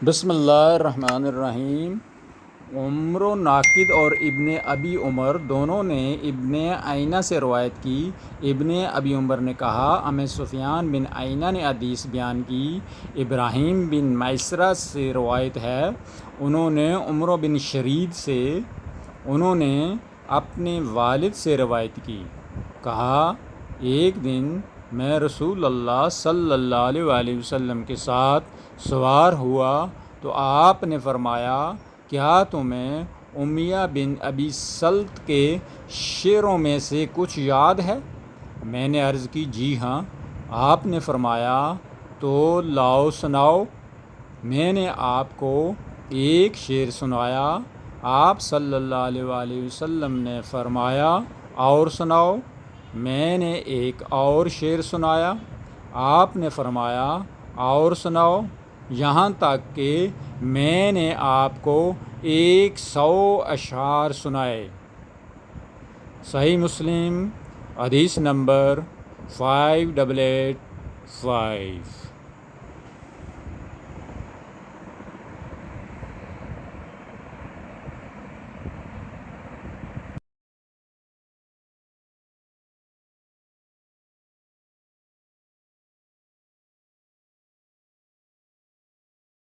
بسم اللہ الرحمن الرحیم۔ عمر ناقد اور ابن ابی عمر دونوں نے ابن عیینہ سے روایت کی۔ ابن ابی عمر نے کہا، ہمیں سفیان بن عیینہ نے حدیث بیان کی۔ ابراہیم بن میسرہ سے روایت ہے، انہوں نے عمر بن شرید سے، انہوں نے اپنے والد سے روایت کی۔ کہا، ایک دن میں رسول اللہ صلی اللہ علیہ وآلہ وسلم کے ساتھ سوار ہوا تو آپ نے فرمایا، کیا تمہیں امیہ بن ابی سلت کے شعروں میں سے کچھ یاد ہے؟ میں نے عرض کی، جی ہاں۔ آپ نے فرمایا، تو لاؤ سناؤ۔ میں نے آپ کو ایک شعر سنایا۔ آپ صلی اللہ علیہ وآلہ وسلم نے فرمایا، اور سناؤ۔ میں نے ایک اور شعر سنایا۔ آپ نے فرمایا، اور سناؤ، یہاں تک کہ میں نے آپ کو 100 اشعار سنائے۔ صحیح مسلم، حدیث نمبر 5885۔